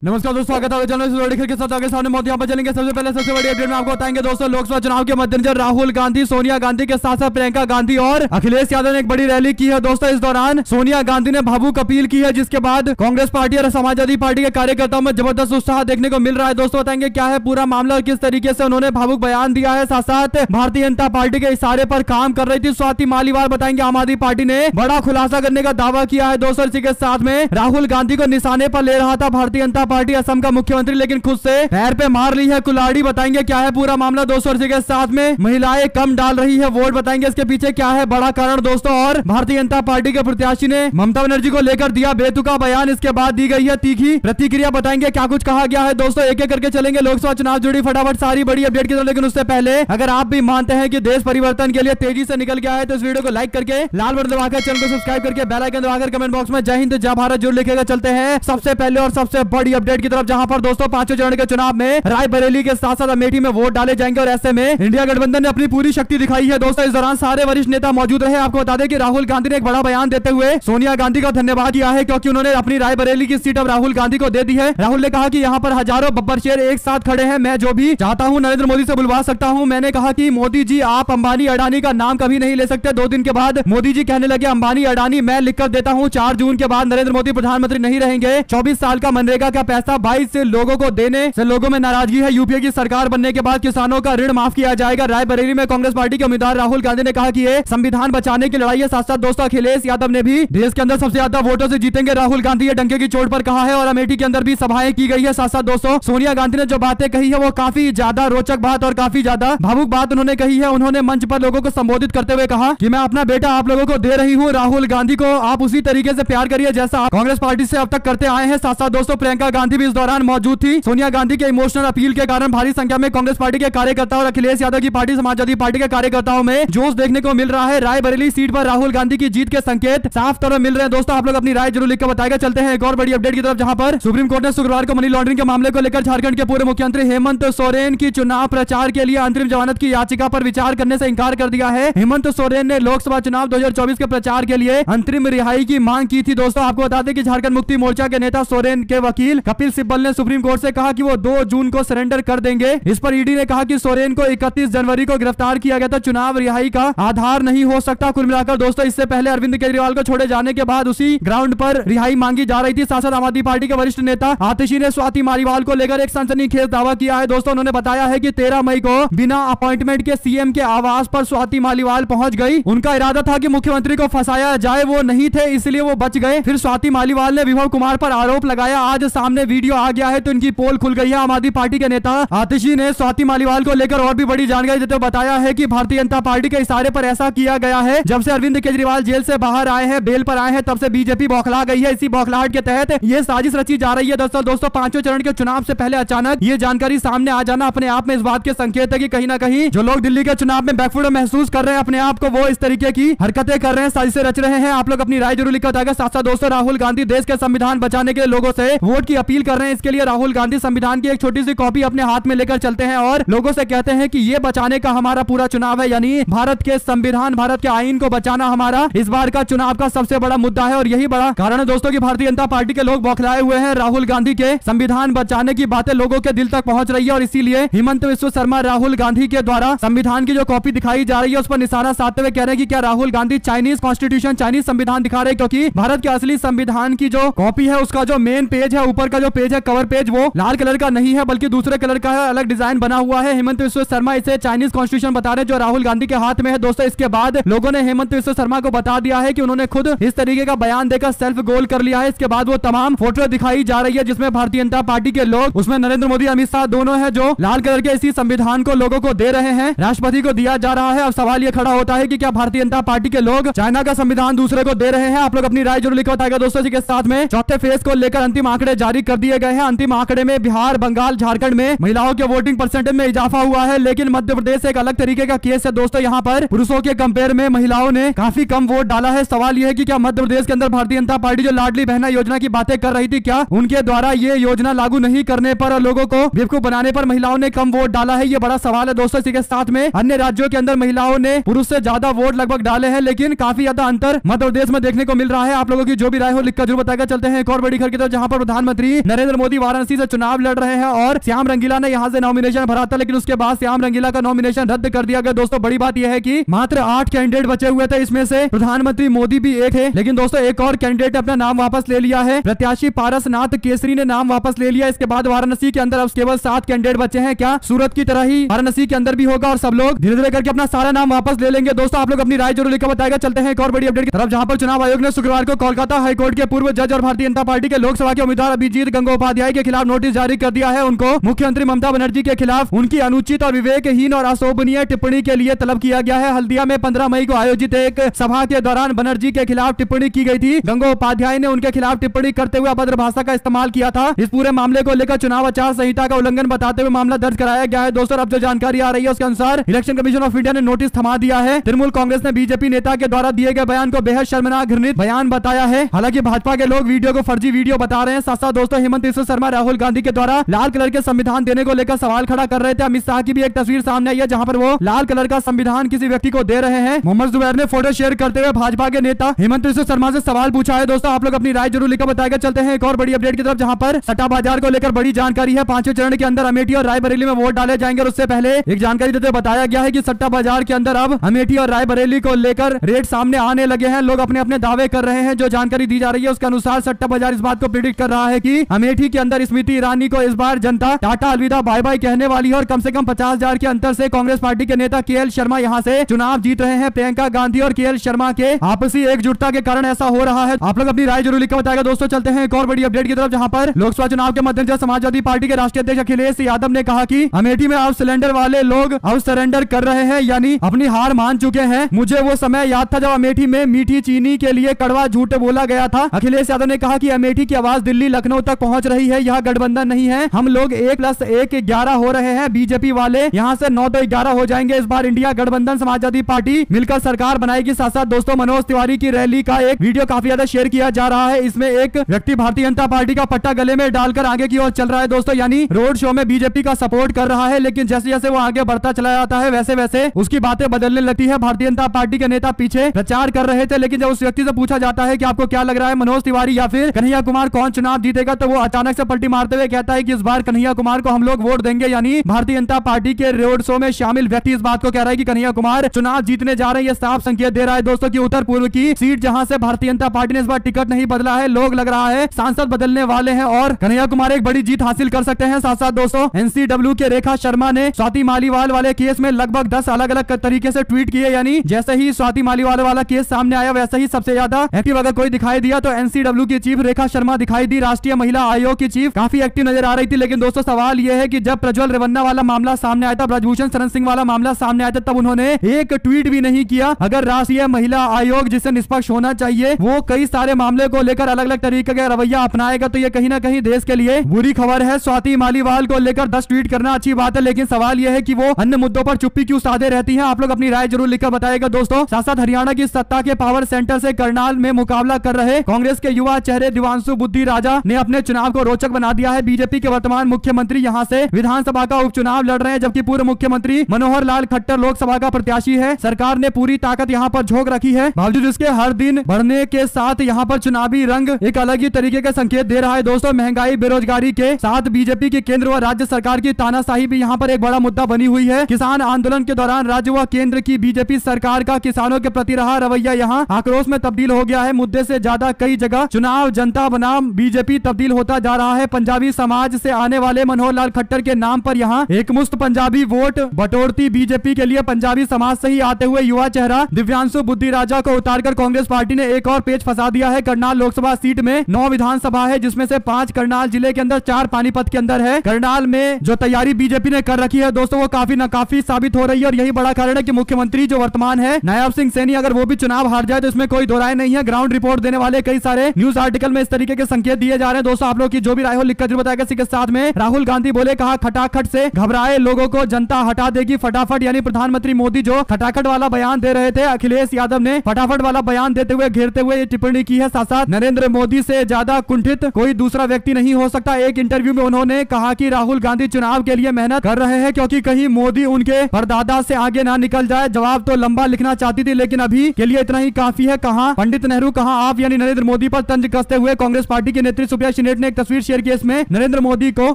नमस्कार दोस्तों, स्वागत है चैनल के साथ। आगे सामने मौत यहाँ पर चलेंगे। सबसे पहले सबसे बड़ी अपडेट में आपको बताएंगे दोस्तों, लोकसभा चुनाव के मद्देनजर राहुल गांधी, सोनिया गांधी के साथ साथ प्रियंका गांधी और अखिलेश यादव ने एक बड़ी रैली की है दोस्तों। इस दौरान सोनिया गांधी ने भावुक अपील की है, जिसके बाद कांग्रेस पार्टी और समाजवादी पार्टी के कार्यकर्ताओं में जबरदस्त उत्साह देखने को मिल रहा है। दोस्तों बताएंगे क्या है पूरा मामला और किस तरीके से उन्होंने भावुक बयान दिया है। साथ साथ भारतीय जनता पार्टी के इशारे पर काम कर रही थी स्वाति मालीवाल। बताएंगे आम आदमी पार्टी ने बड़ा खुलासा करने का दावा किया है दोस्तों। इसी के साथ में राहुल गांधी को निशाने पर ले रहा था भारतीय जनता पार्टी असम का मुख्यमंत्री, लेकिन खुद से पैर पे मार ली है कुल्हाड़ी। बताएंगे क्या है पूरा मामला दोस्तों। इसी के साथ में महिलाएं कम डाल रही है वोट, बताएंगे इसके पीछे क्या है बड़ा कारण दोस्तों। और भारतीय जनता पार्टी के प्रत्याशी ने ममता बनर्जी को लेकर दिया बेतुका बयान, इसके बाद दी गई है तीखी प्रतिक्रिया। बताएंगे क्या कुछ कहा गया है दोस्तों। एक एक करके चलेंगे लोकसभा चुनाव जुड़ी फटाफट सारी बड़ी अपडेट की तरफ। लेकिन उससे पहले अगर आप भी मानते हैं कि देश परिवर्तन के लिए तेजी से निकल गया है तो इस वीडियो को लाइक करके लाल बटन दबाकर चैनल को सब्सक्राइब करके बेल आइकन दबाकर कमेंट बॉक्स में जय हिंद जय भारत जरूर लिखेगा। चलते हैं सबसे पहले और सबसे बड़ी अपडेट की तरफ, जहां पर दोस्तों पांचवें चरण के चुनाव में रायबरेली के साथ साथ अमेठी में वोट डाले जाएंगे और ऐसे में इंडिया गठबंधन ने अपनी पूरी शक्ति दिखाई है दोस्तों। इस दौरान सारे वरिष्ठ नेता मौजूद रहे। आपको बता दें कि राहुल गांधी ने एक बड़ा बयान देते हुए सोनिया गांधी का धन्यवाद किया है, क्योंकि उन्होंने अपनी रायबरेली की सीट अब राहुल गांधी को दे दी है। राहुल ने कहा कि यहाँ पर हजारों बब्बर शेर एक साथ खड़े हैं, मैं जो भी चाहता हूँ नरेंद्र मोदी से बुलवा सकता हूँ। मैंने कहा कि मोदी जी आप अंबानी अडानी का नाम कभी नहीं ले सकते। 2 दिन के बाद मोदी जी कहने लगे अंबानी अडानी मैं लिखकर देता हूँ। 4 जून के बाद नरेंद्र मोदी प्रधानमंत्री नहीं रहेंगे। 24 साल का मनरेगा का पैसा 22 से लोगों को देने से लोगों में नाराजगी है। यूपीए की सरकार बनने के बाद किसानों का ऋण माफ किया जाएगा। रायबरेली में कांग्रेस पार्टी के उम्मीदवार राहुल गांधी ने कहा कि ये संविधान बचाने की लड़ाई है। साथ साथ दोस्तों अखिलेश यादव ने भी देश के अंदर सबसे ज्यादा वोटों से जीतेंगे राहुल गांधी, ये डंके की चोट पर कहा है। और अमेठी के अंदर भी सभाएं की गई है। साथ साथ दोस्तों सोनिया गांधी ने जो बातें कही है वो काफी ज्यादा रोचक बात और काफी ज्यादा भावुक बात उन्होंने कही है। उन्होंने मंच पर लोगों को संबोधित करते हुए कहा कि मैं अपना बेटा आप लोगों को दे रही हूँ। राहुल गांधी को आप उसी तरीके से प्यार करिए जैसा आप कांग्रेस पार्टी से अब तक करते आए हैं। साथ साथ दोस्तों प्रियंका गांधी भी इस दौरान मौजूद थी। सोनिया गांधी के इमोशनल अपील के कारण भारी संख्या में कांग्रेस पार्टी के कार्यकर्ताओं और अखिलेश यादव की पार्टी समाजवादी पार्टी के कार्यकर्ताओं में जोश देखने को मिल रहा है। रायबरेली सीट पर राहुल गांधी की जीत के संकेत साफ तौर पर मिल रहे हैं दोस्तों। आप लोग अपनी राय जरूर लिखकर बताएगा। चलते हैं एक और बड़ी अपडेट की तरफ, जहां पर सुप्रीम कोर्ट ने शुक्रवार को मनी लॉन्ड्रिंग के मामले को लेकर झारखंड के पूर्व मुख्यमंत्री हेमंत सोरेन की चुनाव प्रचार के लिए अंतरिम जमानत की याचिका पर विचार करने से इंकार कर दिया है। हेमंत सोरेन ने लोकसभा चुनाव 2024 के प्रचार के लिए अंतरिम रिहाई की मांग की थी दोस्तों। आपको बता दें कि झारखंड मुक्ति मोर्चा के नेता सोरेन के वकील कपिल सिब्बल ने सुप्रीम कोर्ट से कहा कि वो 2 जून को सरेंडर कर देंगे। इस पर ईडी ने कहा कि सोरेन को 31 जनवरी को गिरफ्तार किया गया था, चुनाव रिहाई का आधार नहीं हो सकता। कुल मिलाकर दोस्तों इससे पहले अरविंद केजरीवाल को छोड़े जाने के बाद उसी ग्राउंड पर रिहाई मांगी जा रही थी। साथ साथ आम आदमी पार्टी के वरिष्ठ नेता आतिशी ने स्वाति मालीवाल को लेकर एक सनसनीखेज दावा किया है दोस्तों। उन्होंने बताया है कि 13 मई को बिना अपॉइंटमेंट के सीएम के आवास पर स्वाति मालीवाल पहुंच गई। उनका इरादा था कि मुख्यमंत्री को फंसाया जाए, वो नहीं थे इसलिए वो बच गए। फिर स्वाति मालीवाल ने विभव कुमार पर आरोप लगाया। आज सामने वीडियो आ गया है तो इनकी पोल खुल गई है। आम आदमी पार्टी के नेता आतिशी ने स्वाति मालीवाल को लेकर और भी बड़ी जानकारी देते हुए बताया है कि भारतीय जनता पार्टी के इशारे पर ऐसा किया गया है। जब से अरविंद केजरीवाल जेल से बाहर आए हैं, बेल पर आए हैं, तब से बीजेपी बौखला गई है। इसी बौखलाहट के तहत ये साजिश रची जा रही है दोस्तों। पांचवें चरण के चुनाव से पहले अचानक ये जानकारी सामने आ जाना अपने आप में इस बात के संकेत है कि कहीं ना कहीं जो लोग दिल्ली के चुनाव में बैकफुट महसूस कर रहे हैं अपने आप को, वो इस तरीके की हरकतें कर रहे हैं, साजिशें रच रहे हैं। आप लोग अपनी राय जरूर लिखकर बताएगा। साथ साथ दोस्तों राहुल गांधी देश के संविधान बचाने के लिए लोगों से वोट की अपील कर रहे हैं। इसके लिए राहुल गांधी संविधान की एक छोटी सी कॉपी अपने हाथ में लेकर चलते हैं और लोगों से कहते हैं कि ये बचाने का हमारा पूरा चुनाव है, यानी भारत के संविधान भारत के आईन को बचाना हमारा इस बार का चुनाव का सबसे बड़ा मुद्दा है। और यही बड़ा कारण है दोस्तों कि भारतीय जनता पार्टी के लोग बौखलाए हुए हैं। राहुल गांधी के संविधान बचाने की बातें लोगों के दिल तक पहुंच रही है और इसीलिए हेमंत बिस्वा शर्मा राहुल गांधी के द्वारा संविधान की जो कॉपी दिखाई जा रही है उस पर निशाना साधते हुए कह रहे हैं कि क्या Rahul Gandhi Chinese constitution Chinese संविधान दिखा रहे हैं, क्योंकि भारत के असली संविधान की जो कॉपी है उसका जो मेन पेज है, ऊपर का जो पेज है कवर पेज, वो लाल कलर का नहीं है बल्कि दूसरे कलर का है, अलग डिजाइन बना हुआ है। हेमंत बिस्वा शर्मा इसे चाइनीज कॉन्स्टिट्यूशन बता रहे हैं जो राहुल गांधी के हाथ में है दोस्तों। इसके बाद लोगों ने हेमंत बिस्वा शर्मा को बता दिया है कि उन्होंने खुद इस तरीके का बयान देकर सेल्फ गोल कर लिया है। इसके बाद वो तमाम फोटो दिखाई जा रही है जिसमें भारतीय जनता पार्टी के लोग, उसमें नरेंद्र मोदी अमित शाह दोनों है जो लाल कलर के इसी संविधान को लोगों को दे रहे हैं, राष्ट्रपति को दिया जा रहा है। अब सवाल ये खड़ा होता है कि क्या भारतीय जनता पार्टी के लोग चाइना का संविधान दूसरे को दे रहे हैं। आप लोग अपनी राय जरूर लिखकर बताएगा दोस्तों। इसके साथ में चौथे फेज को लेकर अंतिम आंकड़े जारी कर दिए गए हैं। अंतिम आंकड़े में बिहार, बंगाल, झारखंड में महिलाओं के वोटिंग परसेंटेज में इजाफा हुआ है, लेकिन मध्य प्रदेश एक अलग तरीके का केस है दोस्तों। यहाँ पर पुरुषों के कंपेयर में महिलाओं ने काफी कम वोट डाला है। सवाल यह है कि क्या मध्य प्रदेश के अंदर भारतीय जनता पार्टी जो लाडली बहना योजना की बातें कर रही थी, क्या उनके द्वारा ये योजना लागू नहीं करने पर और लोगों को बेवकूफ बनाने पर महिलाओं ने कम वोट डाला है? ये बड़ा सवाल है दोस्तों। इसी के साथ में अन्य राज्यों के अंदर महिलाओं ने पुरुष से ज्यादा वोट लगभग डाले हैं, लेकिन काफी ज्यादा अंतर मध्य प्रदेश में देखने को मिल रहा है। आप लोगों की जो भी राय हो लिखकर जरूर बताएगा। चलते हैं एक और बड़ी खबर की तरफ, जहां पर प्रधानमंत्री कि नरेंद्र मोदी वाराणसी से चुनाव लड़ रहे हैं और श्याम रंगीला ने यहां से नॉमिनेशन भरा था, लेकिन उसके बाद श्याम रंगीला का नॉमिनेशन रद्द कर दिया गया। दोस्तों बड़ी बात यह है कि मात्र 8 कैंडिडेट बचे हुए थे, इसमें से प्रधानमंत्री मोदी भी एक है, लेकिन दोस्तों एक और कैंडिडेट अपना नाम वापस ले लिया है। प्रत्याशी पारसनाथ केसरी ने नाम वापस ले लिया। इसके बाद वाराणसी के अंदर अब केवल 7 कैंडिडेट बचे हैं। क्या सूरत की तरह ही वाराणसी के अंदर भी होगा और सब लोग धीरे धीरे करके अपना सारा नाम वापस ले लेंगे? दोस्तों आप लोग अपनी राय जरूर लिखकर बताएगा। चलते हैं एक और बड़ी अपडेट की तरफ, जहां पर चुनाव आयोग ने शुक्रवार को कोलकाता हाईकोर्ट के पूर्व जज और भारतीय जनता पार्टी के लोकसभा के उम्मीदवार अभिजीत गंगोपाध्याय के खिलाफ नोटिस जारी कर दिया है। उनको मुख्यमंत्री ममता बनर्जी के खिलाफ उनकी अनुचित और विवेकहीन और अशोभनीय टिप्पणी के लिए तलब किया गया है। हल्दिया में 15 मई को आयोजित एक सभा के दौरान बनर्जी के खिलाफ टिप्पणी की गई थी। गंगोपाध्याय ने उनके खिलाफ टिप्पणी करते हुए अभद्र भाषा का इस्तेमाल किया था। इस पूरे मामले को लेकर चुनाव आचार संहिता का उल्लंघन बताते हुए मामला दर्ज कराया गया है। दोस्तों अब जो जानकारी आ रही है उसके अनुसार इलेक्शन कमीशन ऑफ इंडिया ने नोटिस थमा दिया है। तृणमूल कांग्रेस ने बीजेपी नेता के द्वारा दिए गए बयान को बेहद शर्मनाक घृणित बयान बताया है। हालांकि भाजपा के लोग वीडियो को फर्जी वीडियो बता रहे हैं। साथ साथ दोस्तों हेमंत बिस्वा शर्मा राहुल गांधी के द्वारा लाल कलर के संविधान देने को लेकर सवाल खड़ा कर रहे थे। अमित शाह की भी एक तस्वीर सामने आई है जहां पर वो लाल कलर का संविधान किसी व्यक्ति को दे रहे हैं। मोहम्मद जुबैर ने फोटो शेयर करते हुए भाजपा के नेता हेमंत बिस्वा शर्मा से सवाल पूछा है। दोस्तों आप लोग अपनी राय जरूर लिखकर बताएगा। चलते हैं एक और बड़ी अपडेट की तरफ, जहां पर सट्टा बाजार को लेकर बड़ी जानकारी है। 5वें चरण के अंदर अमेठी और रायबरेली में वोट डाले जाएंगे और उससे पहले एक जानकारी देते हुए बताया गया है कि सट्टा बाजार के अंदर अब अमेठी और रायबरेली को लेकर रेट सामने आने लगे हैं। लोग अपने अपने दावे कर रहे हैं। जो जानकारी दी जा रही है उसके अनुसार सट्टा बाजार इस बात को प्रिडिक्ट कर रहा है कि अमेठी के अंदर स्मृति ईरानी को इस बार जनता टाटा अलविदा बाय बाय कहने वाली है और कम से कम 50,000 के अंतर से कांग्रेस पार्टी के नेता केएल शर्मा यहां से चुनाव जीत रहे हैं। प्रियंका गांधी और केएल शर्मा के आपसी एकजुटता के कारण ऐसा हो रहा है। आप लोग अपनी राय जरूर लिखकर बताएगा। दोस्तों चलते हैं एक और बड़ी अपडेट की तरफ, जहां पर लोकसभा चुनाव के मद्देनजर समाजवादी पार्टी के राष्ट्रीय अध्यक्ष अखिलेश यादव ने कहा कि अमेठी में अब सिलेंडर वाले लोग अब सरेंडर कर रहे हैं, यानी अपनी हार मान चुके हैं। मुझे वो समय याद था जब अमेठी में मीठी चीनी के लिए कड़वा झूठ बोला गया था। अखिलेश यादव ने कहा कि अमेठी की आवाज दिल्ली लखनऊ तक पहुंच रही है। यह गठबंधन नहीं है। हम लोग 1+1 11 हो रहे हैं। बीजेपी वाले यहां से 9 तो 11 हो जाएंगे। इस बार इंडिया गठबंधन समाजवादी पार्टी मिलकर सरकार बनाएगी। साथ साथ दोस्तों मनोज तिवारी की रैली का एक वीडियो काफी ज्यादा शेयर किया जा रहा है। इसमें एक व्यक्ति भारतीय जनता पार्टी का पट्टा गले में डालकर आगे की ओर चल रहा है। दोस्तों यानी रोड शो में बीजेपी का सपोर्ट कर रहा है, लेकिन जैसे जैसे वो आगे बढ़ता चला जाता है वैसे वैसे उसकी बातें बदलने लगती है। भारतीय जनता पार्टी के नेता पीछे प्रचार कर रहे थे, लेकिन जब उस व्यक्ति से पूछा जाता है कि आपको क्या लग रहा है मनोज तिवारी या फिर कन्हैया कुमार कौन चुनाव जीतेगा, तो वो अचानक से पलटी मारते हुए कहता है कि इस बार कन्हैया कुमार को हम लोग वोट देंगे। यानी भारतीय जनता पार्टी के रोड शो में शामिल व्यक्ति इस बात को कह रहा है कि कन्हैया कुमार चुनाव जीतने जा रहे हैं। ये साफ संकेत दे रहा है दोस्तों की उत्तर पूर्व की सीट जहां से भारतीय जनता पार्टी ने इस बार टिकट नहीं बदला है, लोग लग रहा है सांसद बदलने वाले हैं और कन्हैया कुमार एक बड़ी जीत हासिल कर सकते हैं। साथ साथ दोस्तों एनसीडब्ल्यू के रेखा शर्मा ने स्वाति मालीवाल वाले केस में लगभग 10 अलग अलग तरीके से ट्वीट किए। यानी जैसे ही स्वाति मालीवाल वाला केस सामने आया वैसे ही सबसे ज्यादा एक्टिव अगर कोई दिखाई दिया तो एनसीडब्ल्यू की चीफ रेखा शर्मा दिखाई दी। राष्ट्रीय महिला आयोग की चीफ काफी एक्टिव नजर आ रही थी। लेकिन दोस्तों सवाल यह है कि जब प्रज्वल रेवन्ना वाला मामला सामने आया था, ब्रजभूषण शरण सिंह वाला मामला सामने आया था, तब उन्होंने एक ट्वीट भी नहीं किया। अगर राष्ट्रीय महिला आयोग जिसे निष्पक्ष होना चाहिए वो कई सारे मामले को लेकर अलग अलग तरीके का रवैया अपनाएगा तो ये कहीं ना कहीं देश के लिए बुरी खबर है। स्वाति मालीवाल को लेकर 10 ट्वीट करना अच्छी बात है, लेकिन सवाल यह है कि वो अन्य मुद्दों पर चुप्पी क्यों साधे रहती हैं। आप लोग अपनी राय जरूर लिखकर बताएगा। दोस्तों साथ साथ हरियाणा की सत्ता के पावर सेंटर से करनाल में मुकाबला कर रहे कांग्रेस के युवा चेहरे दिवांशु बुद्धि राजा ने अपने चुनाव को रोचक बना दिया है। बीजेपी के वर्तमान मुख्यमंत्री यहां से विधानसभा का उपचुनाव लड़ रहे हैं, जबकि पूर्व मुख्यमंत्री मनोहर लाल खट्टर लोकसभा का प्रत्याशी है। सरकार ने पूरी ताकत यहां पर झोंक रखी है। बावजूद इसके हर दिन बढ़ने के साथ यहां पर चुनावी रंग एक अलग ही तरीके का संकेत दे रहा है। दोस्तों महंगाई बेरोजगारी के साथ बीजेपी की केंद्र व राज्य सरकार की तानाशाही भी यहां पर एक बड़ा मुद्दा बनी हुई है। किसान आंदोलन के दौरान राज्य व केंद्र की बीजेपी सरकार का किसानों के प्रति रहा रवैया यहां आक्रोश में तब्दील हो गया है। मुद्दे से ज्यादा कई जगह चुनाव जनता बनाम बीजेपी तब्दील होता जा रहा है। पंजाबी समाज से आने वाले मनोहर लाल खट्टर के नाम पर यहां एक मुश्त पंजाबी वोट बटोरती बीजेपी के लिए पंजाबी समाज से ही आते हुए युवा चेहरा दिव्यांशु बुद्धि राजा को उतारकर कांग्रेस पार्टी ने एक और पेच फंसा दिया है। करनाल लोकसभा सीट में 9 विधानसभा है, जिसमें से 5 करनाल जिले के अंदर, 4 पानीपत के अंदर है। करनाल में जो तैयारी बीजेपी ने कर रखी है दोस्तों वो काफी नाकाफी साबित हो रही है और यही बड़ा कारण है कि मुख्यमंत्री जो वर्तमान है नायब सिंह सैनी अगर वो भी चुनाव हार जाए तो इसमें कोई दो राय नहीं है। ग्राउंड रिपोर्ट देने वाले कई सारे न्यूज आर्टिकल में इस तरीके के संकेत दिए जा रहे हैं। दोस्तों आप लोग की जो भी राय हो लिखकर जरूर बताएगा। इसी के साथ में राहुल गांधी बोले, कहा खटाखट से घबराए लोगों को जनता हटा देगी फटाफट। यानी प्रधानमंत्री मोदी जो खटाखट वाला बयान दे रहे थे, अखिलेश यादव ने फटाफट वाला बयान देते हुए घेरते हुए ये टिप्पणी की है। साथ साथ नरेंद्र मोदी से ज्यादा कुंठित कोई दूसरा व्यक्ति नहीं हो सकता। एक इंटरव्यू में उन्होंने कहा कि राहुल गांधी चुनाव के लिए मेहनत कर रहे हैं क्योंकि कहीं मोदी उनके परदादा से आगे ना निकल जाए। जवाब तो लंबा लिखना चाहती थी लेकिन अभी के लिए इतना ही काफी है। कहां पंडित नेहरू, कहां आप, यानी नरेंद्र मोदी पर तंज कसते हुए कांग्रेस पार्टी की नेत्री सुप्रिया सेनेट ने एक तस्वीर शेयर की। इसमें नरेंद्र मोदी को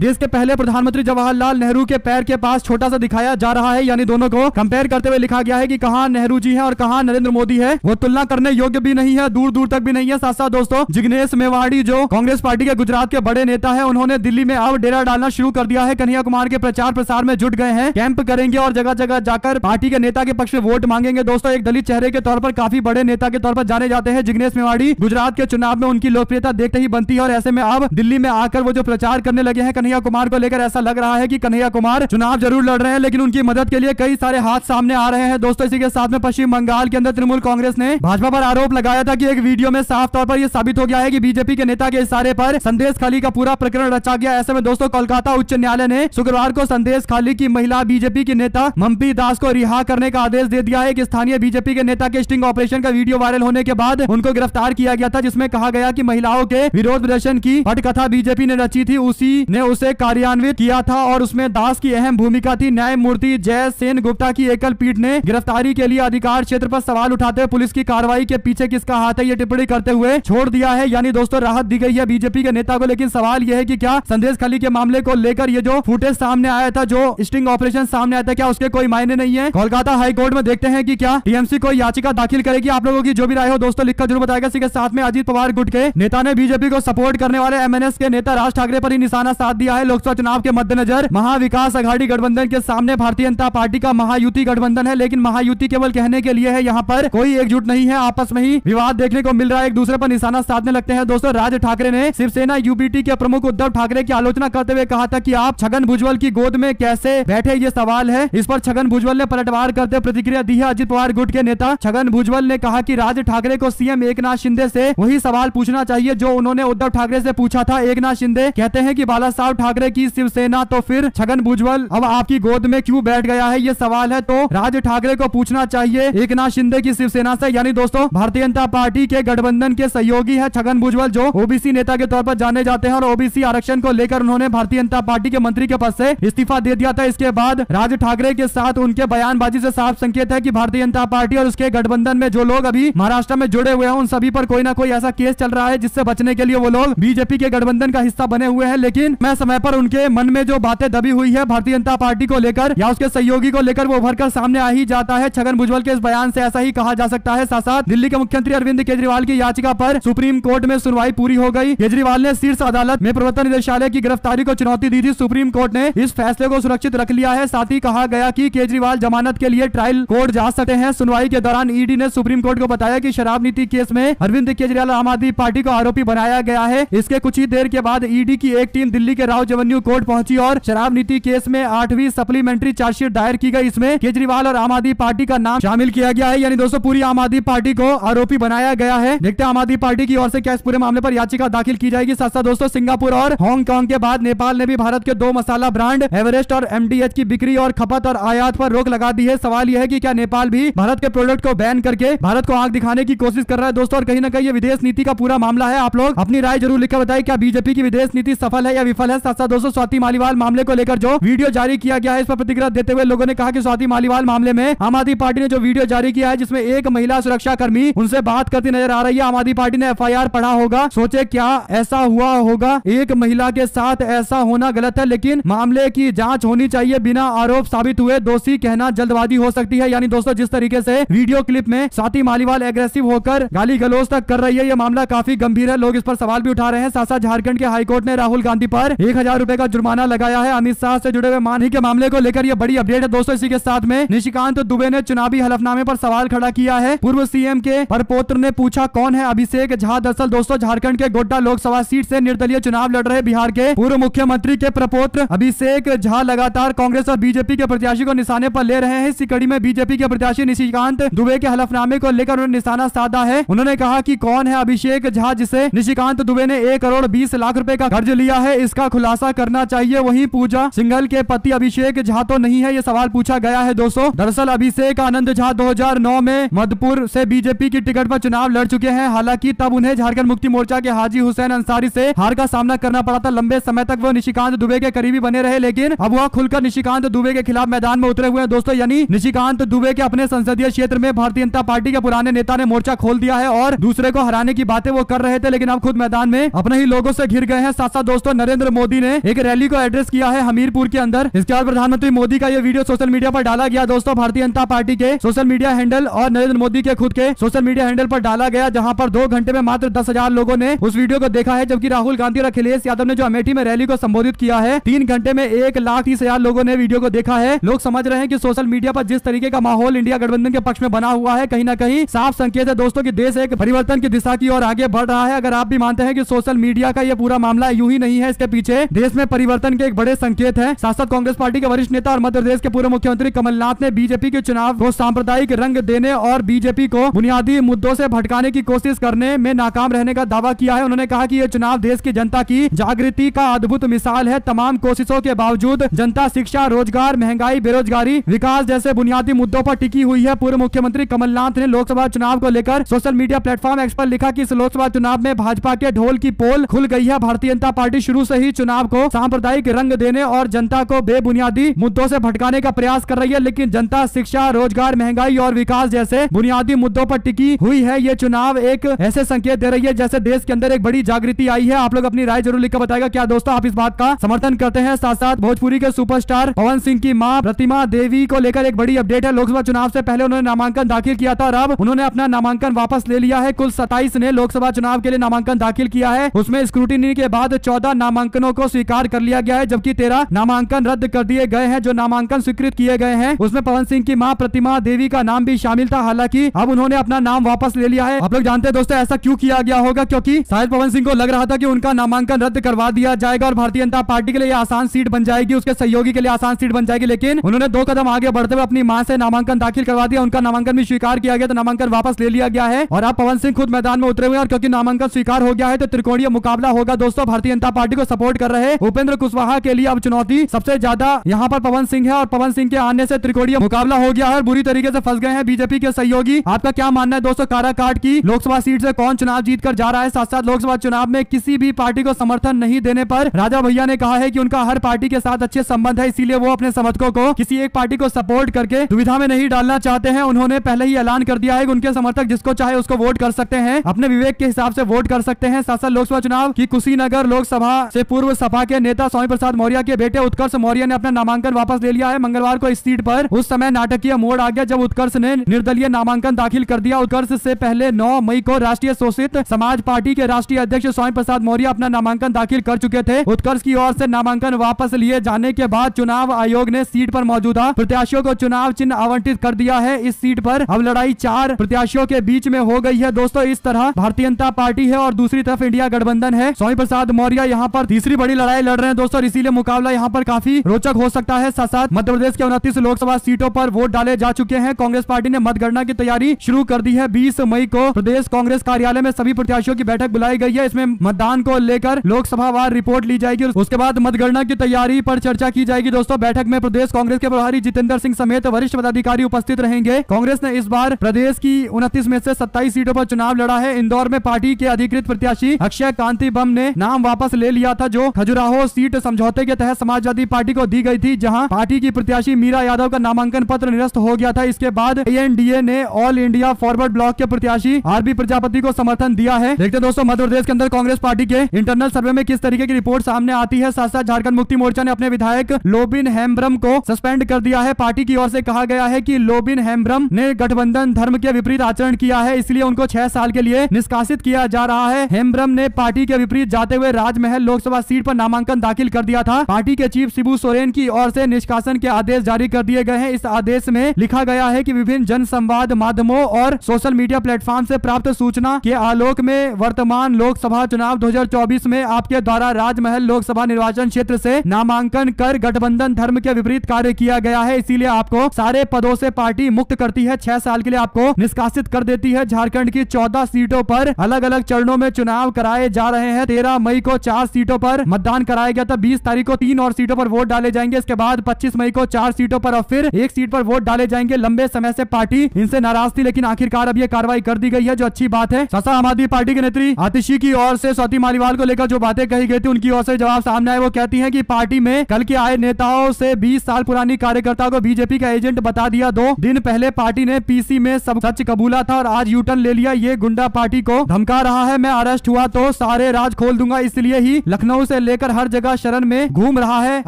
देश के पहले प्रधानमंत्री जवाहरलाल नेहरू के पैर के पास छोटा सा दिखाया जा रहा है, यानी दोनों को कंपेयर करते हुए लिखा गया है कि कहां नेहरू जी है और कहां नरेंद्र मोदी है। वो तुलना करने योग्य भी नहीं है, दूर दूर तक भी नहीं है। साथ साथ दोस्तों जिग्नेश मेवाड़ी जो कांग्रेस पार्टी के गुजरात के बड़े नेता है, उन्होंने दिल्ली में अब डेरा डालना शुरू कर दिया है। कन्हैया कुमार के प्रचार प्रसार में जुट गए हैं, कैंप करेंगे और जगह जगह जाकर पार्टी के नेता के पक्ष में वोट मांगेंगे। दोस्तों एक दलित चेहरे के तौर पर काफी बड़े नेता के तौर पर जाने जाते हैं जिग्नेश मेवाड़ी। गुजरात के चुनाव में उनकी लोकप्रियता देखते ही बनती है और ऐसे में अब दिल्ली में आकर वो जो प्रचार करने लगे हैं कन्हैया कुमार को लेकर, ऐसा लग रहा है कि कन्हैया कुमार चुनाव जरूर लड़ रहे हैं लेकिन उनकी मदद के लिए कई सारे हाथ सामने आ रहे हैं। दोस्तों इसी के साथ में पश्चिम बंगाल के अंदर तृणमूल कांग्रेस ने भाजपा पर आरोप लगाया था कि एक वीडियो में साफ तौर पर यह साबित हो गया है कि बीजेपी के नेता के इशारे पर संदेश खाली का पूरा प्रकरण रचा गया। ऐसे में दोस्तों कोलकाता उच्च न्यायालय ने शुक्रवार को संदेश खाली की महिला बीजेपी के नेता मम्पी दास को रिहा करने का आदेश दे दिया है कि स्थानीय बीजेपी के नेता के स्टिंग ऑपरेशन का वीडियो वायरल होने के बाद उनको गिरफ्तार किया गया था, जिसमें कहा गया कि महिलाओं के विरोध प्रदर्शन की पटकथा बीजेपी ने रची थी, उसी ने उसे कार्यान्वित किया था और उसमें दास की अहम भूमिका थी। न्यायमूर्ति जय सेन गुप्ता की एकल पीठ ने गिरफ्तारी के लिए अधिकार क्षेत्र पर सवाल उठाते हुए पुलिस की कार्रवाई के पीछे किसका हाथ है ये टिप्पणी करते हुए छोड़ दिया है, यानी दोस्तों राहत दी गई है बीजेपी के नेता को। लेकिन सवाल यह है कि क्या संदेश खाली के मामले को लेकर ये जो फुटेज सामने आया था, जो स्टिंग ऑपरेशन सामने आया था, क्या उसके कोई मायने नहीं है? कोलकाता हाईकोर्ट में देखते हैं कि क्या टीएमसी कोई याचिका दाखिल करेगी। आप लोगों की जो भी राय हो दोस्तों लिखकर जरूर बताएगा। इसी के साथ में अजीत पवार गुट के नेता ने बीजेपी को सपोर्ट करने वाले एमएनएस के नेता राज ठाकरे पर ही निशाना साध दिया है। लोकसभा चुनाव के मद्देनजर महाविकास अघाड़ी गठबंधन के सामने भारतीय जनता पार्टी का महायुति गठबंधन है, लेकिन महायुति केवल कहने के लिए है, यहाँ पर कोई एकजुट नहीं है। आपस में ही विवाद देखने को मिल रहा है, एक दूसरे पर निशाना साधने लगते हैं। दोस्तों राज ठाकरे ने शिवसेना यूबीटी के प्रमुख उद्धव ठाकरे की आलोचना करते हुए कहा था कि आप छगन भुजबल की गोद में कैसे बैठे, ये सवाल है। इस पर छगन भुजबल ने पलटवार करते प्रतिक्रिया दी है। अजित पवार गुट के नेता छगन भुजबल ने कहा कि राज ठाकरे को सीएम एकनाथ शिंदे से वही सवाल पूछना चाहिए जो उन्होंने उद्धव ठाकरे से पूछा था। एकनाथ शिंदे कहते हैं कि बाला साहब ठाकरे की शिवसेना, तो फिर छगन भुजबल अब आपकी गोद में क्यों बैठ गया है, ये सवाल है। तो राज ठाकरे को पूछना चाहिए एकनाथ शिंदे की शिवसेना से। यानी दोस्तों भारतीय जनता पार्टी के गठबंधन के सहयोगी है छगन भुजबल, जो ओबीसी नेता के तौर पर जाने जाते हैं और ओबीसी आरक्षण को लेकर उन्होंने भारतीय जनता पार्टी के मंत्री के पद से इस्तीफा दे दिया था। इसके बाद राज ठाकरे के साथ उनके बयानबाजी से साफ संकेत है कि भारतीय जनता पार्टी और उसके गठबंधन में जो लोग अभी महाराष्ट्र में जुड़े हुए हैं उन सभी पर कोई ना कोई ऐसा केस चल रहा है जिससे बचने के लिए वो लोग बीजेपी के गठबंधन का हिस्सा बने हुए हैं। लेकिन मैं समय पर उनके मन में जो बातें दबी हुई है भारतीय जनता पार्टी को लेकर या उसके सहयोगी को लेकर, वो उभर कर सामने आ ही जाता है। छगन भुजबल के इस बयान से ऐसा ही कहा जा सकता है। साथ साथ दिल्ली के मुख्यमंत्री अरविंद केजरीवाल की याचिका पर सुप्रीम कोर्ट में सुनवाई पूरी हो गई। केजरीवाल ने शीर्ष अदालत में प्रवर्तन निदेशालय की गिरफ्तारी को चुनौती दी थी। सुप्रीम कोर्ट ने इस फैसले को सुरक्षित रख लिया है। साथ ही कहा गया कि केजरीवाल जमानत के लिए ट्रायल कोर्ट जा सकते हैं। सुनवाई के दौरान ईडी ने सुप्रीम कोर्ट को बताया कि शराब नीति केस में अरविंद केजरीवाल आम आदमी पार्टी को आरोपी बनाया गया है। इसके कुछ ही देर के बाद ईडी की एक टीम दिल्ली के राव रेवेन्यू कोर्ट पहुंची और शराब नीति केस में 8वीं सप्लीमेंट्री चार्जशीट दायर की गई। इसमें केजरीवाल और आम आदमी पार्टी का नाम शामिल किया गया है। यानी दोस्तों पूरी आम आदमी पार्टी को आरोपी बनाया गया है। देखते हैं आम आदमी पार्टी की ओर से क्या इस पूरे मामले पर याचिका दाखिल की जाएगी। साथ साथ दोस्तों सिंगापुर और हांगकांग के बाद नेपाल ने भी भारत के 2 मसाला ब्रांड एवरेस्ट और एमडीएच की बिक्री और खपत और आयात पर रोक लगा दी है। सवाल यह है कि क्या नेपाल भी भारत के प्रोडक्ट को बैन करके भारत को आंख दिखाने की कोशिश कर रहा है दोस्तों, और कहीं ना कहीं ये विदेश नीति का पूरा मामला है। आप लोग अपनी राय जरूर लिखकर बताएं, क्या बीजेपी की विदेश नीति सफल है या विफल है। साथ साथ दोस्तों स्वाति मालीवाल मामले को लेकर जो वीडियो जारी किया गया है, इस पर प्रतिक्रिया देते हुए लोगों ने कहा कि स्वाति मालीवाल मामले में आम आदमी पार्टी ने जो वीडियो जारी किया है जिसमें एक महिला सुरक्षा कर्मी उनसे बात करती नजर आ रही है, आम आदमी पार्टी ने एफआईआर पढ़ा होगा। सोचे क्या ऐसा हुआ होगा, एक महिला के साथ ऐसा होना गलत है, लेकिन मामले की जांच होनी चाहिए। बिना आरोप साबित हुए दोषी कहना जल्दबाजी हो सकती है। यानी दोस्तों जिस तरीके से वीडियो क्लिप में स्वाति मालीवाल एग्रेसिव होकर गाली गलौज तक कर रही है, यह मामला काफी गंभीर है। लोग इस पर सवाल भी उठा रहे हैं। साथ साथ झारखंड के हाईकोर्ट ने राहुल गांधी पर 1000 रुपए का जुर्माना लगाया है। अमित शाह से जुड़े हुए मानही के मामले को लेकर यह बड़ी अपडेट है दोस्तों। इसी के साथ में निशिकांत दुबे ने चुनावी हलफनामे पर सवाल खड़ा किया है। पूर्व सीएम के परपोत्र ने पूछा कौन है अभिषेक झा। दरअसल दोस्तों झारखंड के गोड्डा लोकसभा सीट से निर्दलीय चुनाव लड़ रहे बिहार के पूर्व मुख्यमंत्री के प्रपोत्र अभिषेक झा लगातार कांग्रेस और बीजेपी के प्रत्याशी को निशाने पर ले रहे हैं। इसी कड़ी में बीजेपी के प्रत्याशी निशिकांत दुबे के हलफनामे को लेकर उन्होंने निशाना साधा है। उन्होंने कहा कि कौन है अभिषेक झा जिसे निशिकांत दुबे ने 1 करोड़ 20 लाख रुपए का कर्ज लिया है, इसका खुलासा करना चाहिए। वहीं पूजा सिंघल के पति अभिषेक झा तो नहीं है, ये सवाल पूछा गया है दोस्तों। दरअसल अभिषेक आनंद झा 2009 में मधुपुर से बीजेपी की टिकट पर चुनाव लड़ चुके हैं। हालांकि तब उन्हें झारखंड मुक्ति मोर्चा के हाजी हुसैन अंसारी से हार का सामना करना पड़ा था। लंबे समय तक वो निशिकांत दुबे के करीबी बने रहे, लेकिन अब वह खुलकर निशिकांत दुबे के खिलाफ मैदान में उतरे हुए हैं दोस्तों। यानी निशिकांत दुबे के अपने संसदीय क्षेत्र में भारतीय जनता पार्टी के पुराने नेता ने मोर्चा खोल दिया है और दूसरे को हराने की बातें वो कर रहे थे, लेकिन अब खुद मैदान में अपने ही लोगों से घिर गए हैं। साथ साथ दोस्तों नरेंद्र मोदी ने एक रैली को एड्रेस किया है हमीरपुर के अंदर। इसके बाद प्रधानमंत्री मोदी का यह वीडियो सोशल मीडिया पर डाला गया दोस्तों। भारतीय जनता पार्टी के सोशल मीडिया हैंडल और नरेंद्र मोदी के खुद के सोशल मीडिया हैंडल पर डाला गया, जहां पर 2 घंटे में मात्र 10,000 लोगों ने उस वीडियो को देखा है। जबकि राहुल गांधी और अखिलेश यादव ने जो अमेठी में रैली को संबोधित किया है, 3 घंटे में 1,30,000 लोगों ने वीडियो को देखा है। लोग समझ रहे हैं कि सोशल मीडिया पर जिस तरीके का माहौल इंडिया गठबंधन के पक्ष में बना हुआ है, कहीं ना कहीं साफ संकेत है दोस्तों कि देश एक परिवर्तन की दिशा की ओर आगे बढ़ रहा है। अगर आप भी मानते हैं कि सोशल मीडिया का यह पूरा मामला यूं ही नहीं है, इसके पीछे देश में परिवर्तन के एक बड़े संकेत है। साथ साथ कांग्रेस पार्टी के वरिष्ठ नेता और मध्य प्रदेश के पूर्व मुख्यमंत्री कमलनाथ ने बीजेपी के चुनाव को सांप्रदायिक रंग देने और बीजेपी को बुनियादी मुद्दों से भटकाने की कोशिश करने में नाकाम रहने का दावा किया है। उन्होंने कहा कि यह चुनाव देश की जनता की जागृति का अद्भुत मिसाल है। तमाम कोशिशों के बावजूद जनता शिक्षा, रोजगार, महंगाई, बेरोजगारी, विकास जैसे बुनियादी मुद्दों पर टिकी हुई है। पूर्व मुख्यमंत्री कमलनाथ ने लोकसभा चुनाव को लेकर सोशल मीडिया प्लेटफॉर्म एक्स पर लिखा कि इस लोकसभा चुनाव में भाजपा के ढोल की पोल खुल गई है। भारतीय जनता पार्टी शुरू से ही चुनाव को सांप्रदायिक रंग देने और जनता को बेबुनियादी मुद्दों से भटकाने का प्रयास कर रही है, लेकिन जनता शिक्षा, रोजगार, महंगाई और विकास जैसे बुनियादी मुद्दों पर टिकी हुई है। ये चुनाव एक ऐसे संकेत दे रही है जैसे देश के अंदर एक बड़ी जागृति आई है। आप लोग अपनी राय जरूर लिखकर बताएगा क्या दोस्तों आप इस बात का समर्थन करते हैं। साथ साथ भोजपुरी के सुपरस्टार पवन सिंह की मां प्रतिमा देवी को लेकर एक बड़ी अपडेट है। लोकसभा चुनाव से पहले उन्होंने नामांकन दाखिल किया था और अब उन्होंने अपना नामांकन वापस ले लिया है। कुल 27 ने लोकसभा चुनाव के लिए नामांकन दाखिल किया है। उसमें स्क्रूटिनी के बाद 14 नामांकनों को स्वीकार कर लिया गया है, जबकि 13 नामांकन रद्द कर दिए गए हैं। जो नामांकन स्वीकृत किए गए हैं उसमें पवन सिंह की मां प्रतिमा देवी का नाम भी शामिल था। हालांकि अब उन्होंने अपना नाम वापस ले लिया है। आप लोग जानते हैं दोस्तों ऐसा क्यों किया गया होगा, क्योंकि शायद पवन सिंह को लग रहा था कि उनका नामांकन रद्द करवा दिया जाएगा और भारतीय जनता पार्टी के लिए आसान सीट बन जाएगी, उसके सहयोगी के लिए आसान सीट बन जाएगी। लेकिन उन्होंने 2 कदम आगे बढ़ते हुए अपनी मां से नामांकन दाखिल करवा दिया। उनका नामांकन भी स्वीकार किया गया, तो नामांकन वापस ले लिया गया है और अब पवन सिंह खुद मैदान में उतरे हुए हैं। और क्योंकि नामांकन स्वीकार हो गया है तो त्रिकोणीय मुकाबला होगा दोस्तों। भारतीय जनता पार्टी को सपोर्ट कर रहे उपेंद्र कुशवाहा के लिए अब चुनौती सबसे ज्यादा यहाँ पर पवन सिंह है और पवन सिंह के आने से त्रिकोणीय मुकाबला हो गया है और बुरी तरीके से फंस गए हैं बीजेपी के सहयोगी। आपका क्या मानना है दोस्तों, काराकाट की लोकसभा सीट से कौन चुनाव जीतकर जा रहा है? साथ साथ लोकसभा चुनाव में किसी भी पार्टी को समर्थन नहीं देने पर राजा भैया ने कहा है कि उनका हर पार्टी के साथ अच्छे संबंध है, इसीलिए वो अपने समर्थकों को किसी एक पार्टी को सपोर्ट करके दुविधा में नहीं डालना चाहते हैं। उन्होंने पहले ही ऐलान कर दिया है कि उनके समर्थक जिसको चाहे उसको वोट कर सकते हैं, अपने विवेक के हिसाब से वोट कर सकते हैं। साथ साथ लोकसभा चुनाव की कुशीनगर लोकसभा से पूर्व सपा के नेता स्वामी प्रसाद मौर्य के बेटे उत्कर्ष मौर्य ने अपना नामांकन वापस ले लिया है। मंगलवार को इस सीट पर उस समय नाटकीय मोड़ आ गया जब उत्कर्ष ने निर्दलीय नामांकन दाखिल कर दिया। उत्कर्ष से पहले 9 मई को राष्ट्रीय शोषित समाज पार्टी के राष्ट्रीय अध्यक्ष स्वामी प्रसाद मौर्य अपना नामांकन दाखिल कर चुके थे। उत्कर्ष की ओर से नामांकन वापस लिए जाने के बाद चुनाव आयोग ने सीट पर मौजूदा प्रत्याशियों को चुनाव चिन्ह आवंटित कर दिया है। इस सीट पर अब लड़ाई 4 प्रत्याशियों के बीच में हो गई है दोस्तों। इस तरह भारतीय जनता पार्टी है और दूसरी तरफ इंडिया गठबंधन है। स्वामी प्रसाद मौर्य यहाँ पर तीसरी बड़ी लड़ाई लड़ रहे हैं दोस्तों, इसीलिए मुकाबला यहाँ पर काफी रोचक हो सकता है। साथ साथ मध्य प्रदेश के 29 लोकसभा सीटों पर वोट डाले जा चुके हैं। कांग्रेस पार्टी ने मतगणना की तैयारी शुरू कर दी है। 20 मई को प्रदेश कांग्रेस कार्यालय में सभी प्रत्याशियों की बैठक बुलाई गई है। इसमें मतदान को लेकर लोकसभावार रिपोर्ट ली जाएगी, उसके बाद मतगणना की तैयारी पर चर्चा की जाएगी दोस्तों। बैठक में प्रदेश कांग्रेस के प्रभारी जितेंद्र सिंह समेत वरिष्ठ पदाधिकारी उपस्थित रहेंगे। कांग्रेस ने इस बार प्रदेश की 29 में से 27 सीटों पर चुनाव लड़ा है। इंदौर में पार्टी के अधिकृत प्रत्याशी अक्षय कांति बम ने नाम वापस ले लिया था, जो खजुराहो सीट समझौते के तहत समाजवादी पार्टी को दी गई थी, जहां पार्टी की प्रत्याशी मीरा यादव का नामांकन पत्र निरस्त हो गया था। इसके बाद एनडीए ने ऑल इंडिया फॉरवर्ड ब्लॉक के प्रत्याशी आरबी प्रजापति को समर्थन दिया है। देखते हैं दोस्तों मध्य प्रदेश के अंदर कांग्रेस पार्टी के इंटरनल सर्वे में किस तरीके की रिपोर्ट सामने आती है। साथ साथ झारखंड मुक्ति मोर्चा ने अपने विधायक लोबिन हेम्ब्रम को सस्पेंड कर दिया है। पार्टी की ओर से कहा गया है कि लोबिन हेम्ब्रम ने गठबंधन धर्म के विपरीत आचरण किया है, इसलिए उनको 6 साल के लिए निष्कासित किया जा रहा है। हेम्ब्रम ने पार्टी के विपरीत जाते हुए राजमहल लोकसभा सीट पर नामांकन दाखिल कर दिया था। पार्टी के चीफ शिबू सोरेन की ओर से निष्कासन के आदेश जारी कर दिए गए हैं। इस आदेश में लिखा गया है कि विभिन्न जन संवाद माध्यमों और सोशल मीडिया प्लेटफॉर्म से प्राप्त सूचना के आलोक में वर्तमान लोकसभा चुनाव 2024 में आपके द्वारा राजमहल लोकसभा निर्वाचन क्षेत्र से नामांकन कर गठबंधन धर्म के विपरीत कार्य किया गया है, इसीलिए आपको सारे पदों से पार्टी मुक्त करती है। 6 साल के लिए आपको निष्कासित कर देती है। झारखंड की 14 सीटों पर अलग अलग चरणों में चुनाव कराए जा रहे हैं। 13 मई को 4 सीटों पर मतदान कराया गया था। 20 तारीख को 3 और सीटों पर वोट डाले जाएंगे। इसके बाद 25 मई को 4 सीटों पर और फिर 1 सीट पर वोट डाले जाएंगे। लंबे समय से पार्टी इनसे नाराज थी, लेकिन आखिरकार अब यह कार्रवाई कर दी गई है, जो अच्छी बात है। साथ आम आदमी पार्टी के नेत्री आतिशी की ओर से स्वाति मालीवाल को लेकर जो बातें कही गई थी, उनकी ओर से जवाब सामने आए। वो कहती हैं कि पार्टी में कल के आए नेताओं से 20 साल पुरानी कार्यकर्ता को बीजेपी का एजेंट बता दिया। 2 दिन पहले पार्टी ने पीसी में सब सच कबूला था और आज यूटर्न ले लिया। ये गुंडा पार्टी को धमका रहा है। मैं अरेस्ट हुआ तो सारे राज खोल दूंगा, इसलिए ही लखनऊ से लेकर हर जगह शरण में घूम रहा है।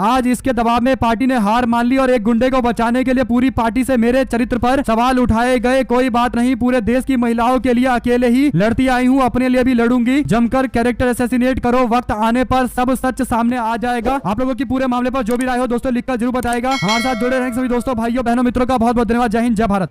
आज इसके दबाव में पार्टी ने हार मान ली और एक गुंडे को बचाने के लिए पूरी पार्टी से मेरे चरित्र पर सवाल उठाए गए। कोई बात नहीं, पूरे देश की महिलाओं के लिए अकेले ही लड़ती आई हूँ, अपने लिए भी लड़ूंगी। जमकर कैरेक्टर असैसिनेट करो, वक्त आने पर सब सच सामने आ जाएगा। आप लोगों की पूरे मामले पर जो भी राय हो दोस्तों लिखकर जरूर बताएगा। हमारे साथ जुड़े रहेंगे सभी दोस्तों, भाइयों, बहनों, मित्रों का बहुत बहुत धन्यवाद। जय हिंद, जय भारत।